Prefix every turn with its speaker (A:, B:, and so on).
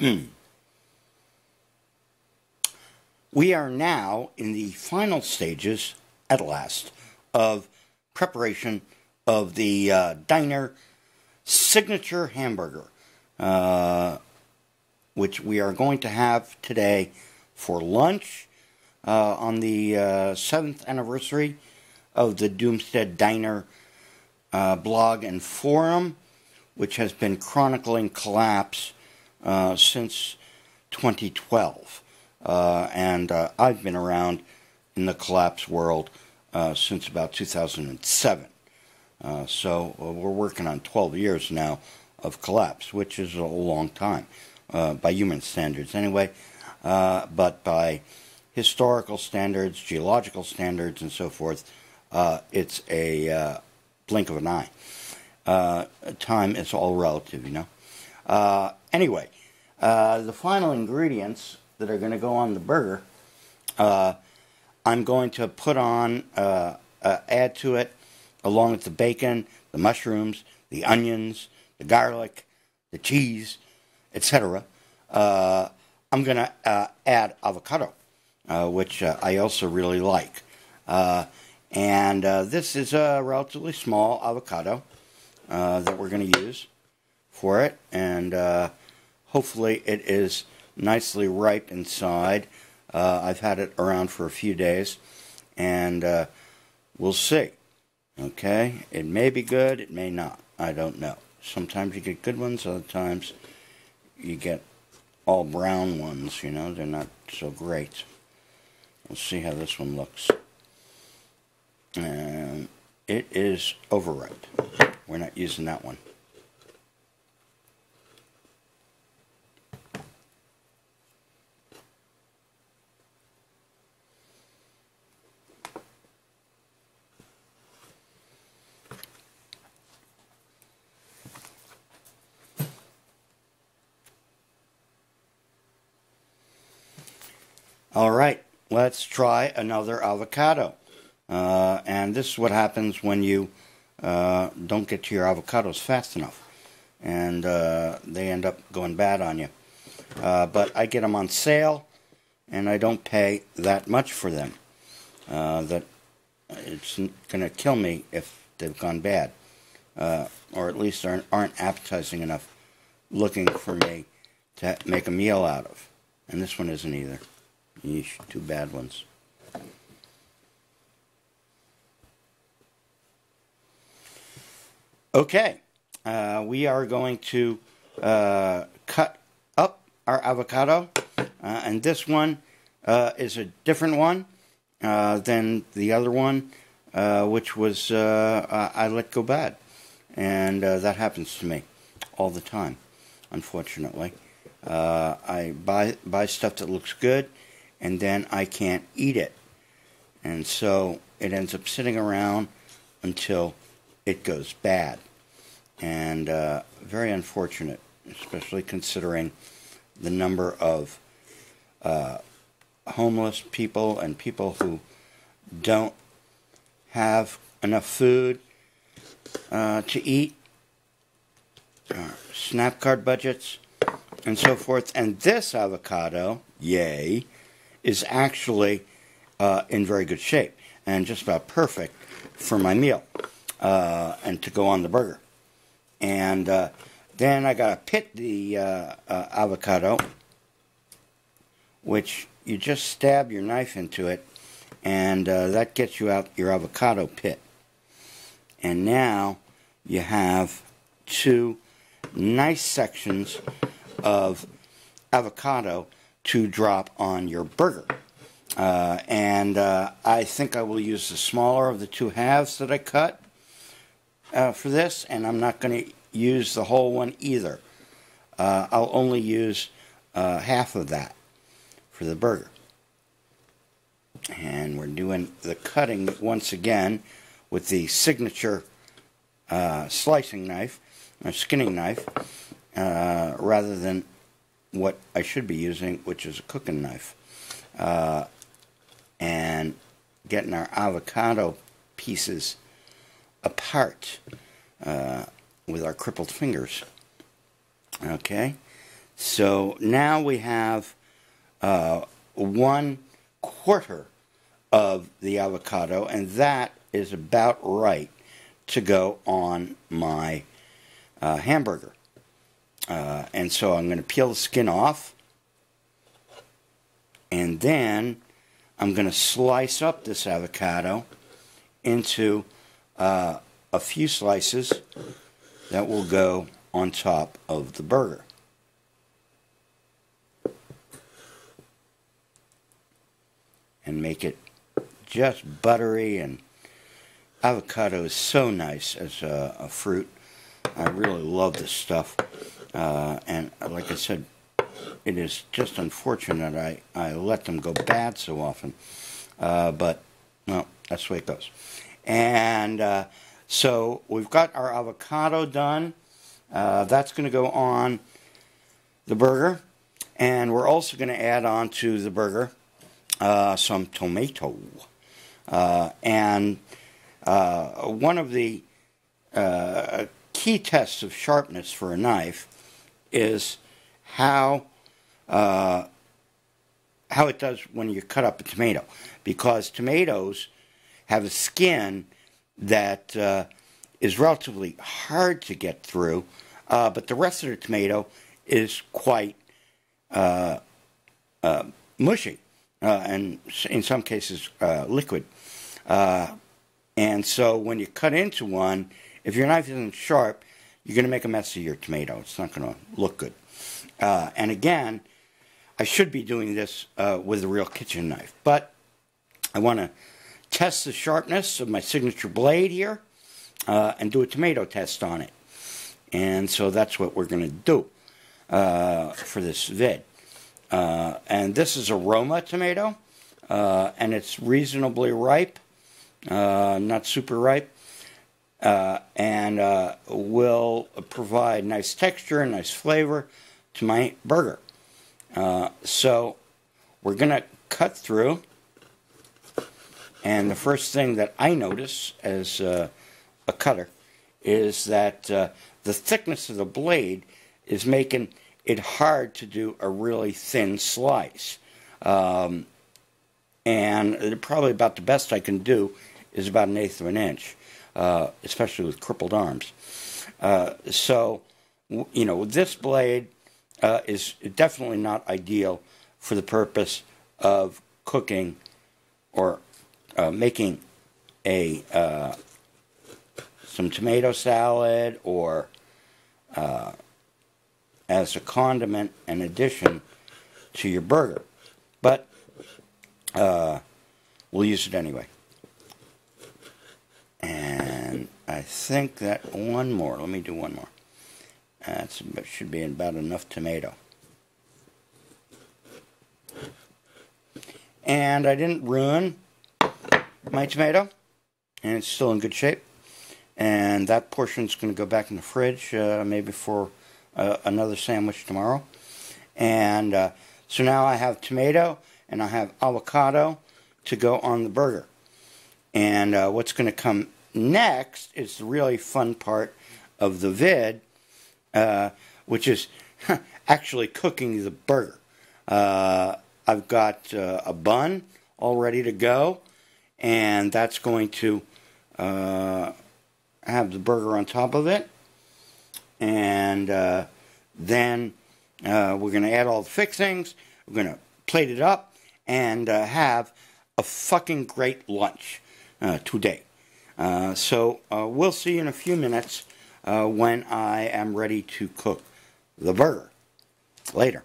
A: We are now in the final stages, at last, of preparation of the diner signature hamburger, which we are going to have today for lunch on the 7th anniversary of the Doomstead Diner blog and forum, which has been chronicling collapse since 2012. And I've been around in the collapse world since about 2007. So we're working on 12 years now of collapse, which is a long time by human standards anyway, but by historical standards, geological standards, and so forth, it's a blink of an eye. Time is all relative, you know. Anyway, the final ingredients that are going to go on the burger, I'm going to put on, add to it, along with the bacon, the mushrooms, the onions, the garlic, the cheese, etc. I'm going to add avocado, which I also really like. And this is a relatively small avocado that we're going to use for it. And hopefully it is nicely ripe inside. I've had it around for a few days, and we'll see. Okay, it may be good, it may not. I don't know. Sometimes you get good ones, other times you get all brown ones, you know, they're not so great. We'll see how this one looks. And it is overripe. We're not using that one. All right, let's try another avocado. And this is what happens when you don't get to your avocados fast enough. And they end up going bad on you. But I get them on sale, and I don't pay that much for them. That it's going to kill me if they've gone bad. Or at least aren't appetizing enough looking for me to make a meal out of. And this one isn't either. Yeesh, two bad ones. Okay, we are going to cut up our avocado, and this one is a different one than the other one, which was I let go bad, and that happens to me all the time, unfortunately. I buy stuff that looks good, and then I can't eat it. And so it ends up sitting around until it goes bad. And very unfortunate, especially considering the number of homeless people and people who don't have enough food to eat, SNAP card budgets, and so forth. And this avocado, yay, is actually in very good shape and just about perfect for my meal and to go on the burger. And then I got to pit the avocado, which you just stab your knife into it, and that gets you out your avocado pit. And now you have two nice sections of avocado to drop on your burger. And I think I will use the smaller of the two halves that I cut for this, and I'm not going to use the whole one either. I'll only use half of that for the burger. And we're doing the cutting once again with the signature slicing knife, or skinning knife, rather than what I should be using, which is a cooking knife. And getting our avocado pieces apart with our crippled fingers. Okay, So now we have 1/4 of the avocado, and that is about right to go on my hamburger. And so I'm going to peel the skin off, and then I'm going to slice up this avocado into a few slices that will go on top of the burger. And make it just buttery, and avocado is so nice as a fruit. I really love this stuff. And like I said, it is just unfortunate I let them go bad so often. But, well, that's the way it goes. And so we've got our avocado done. That's going to go on the burger. And we're also going to add on to the burger some tomato. And one of the key tests of sharpness for a knife is how it does when you cut up a tomato, because tomatoes have a skin that is relatively hard to get through, but the rest of the tomato is quite mushy, and in some cases liquid. And so when you cut into one, if your knife isn't sharp, you're going to make a mess of your tomato. It's not going to look good. And again, I should be doing this with a real kitchen knife, but I want to test the sharpness of my signature blade here and do a tomato test on it. And so that's what we're going to do for this vid. And this is a Roma tomato, and it's reasonably ripe, not super ripe, and will provide nice texture and nice flavor to my burger. So we're going to cut through, and the first thing that I notice as a cutter is that the thickness of the blade is making it hard to do a really thin slice. And probably about the best I can do is about 1/8 of an inch, especially with crippled arms. So, you know, this blade is definitely not ideal for the purpose of cooking or making some tomato salad, or as a condiment and addition to your burger. But we'll use it anyway. And I think that one more. Let me do one more. That should be about enough tomato. And I didn't ruin my tomato, and it's still in good shape. And that portion's going to go back in the fridge, maybe for another sandwich tomorrow. And so now I have tomato and I have avocado to go on the burger. And what's going to come next is the really fun part of the vid, which is actually cooking the burger. I've got a bun all ready to go, and that's going to have the burger on top of it. And then we're going to add all the fixings. We're going to plate it up and have a fucking great lunch today. So we'll see you in a few minutes when I am ready to cook the burger. Later.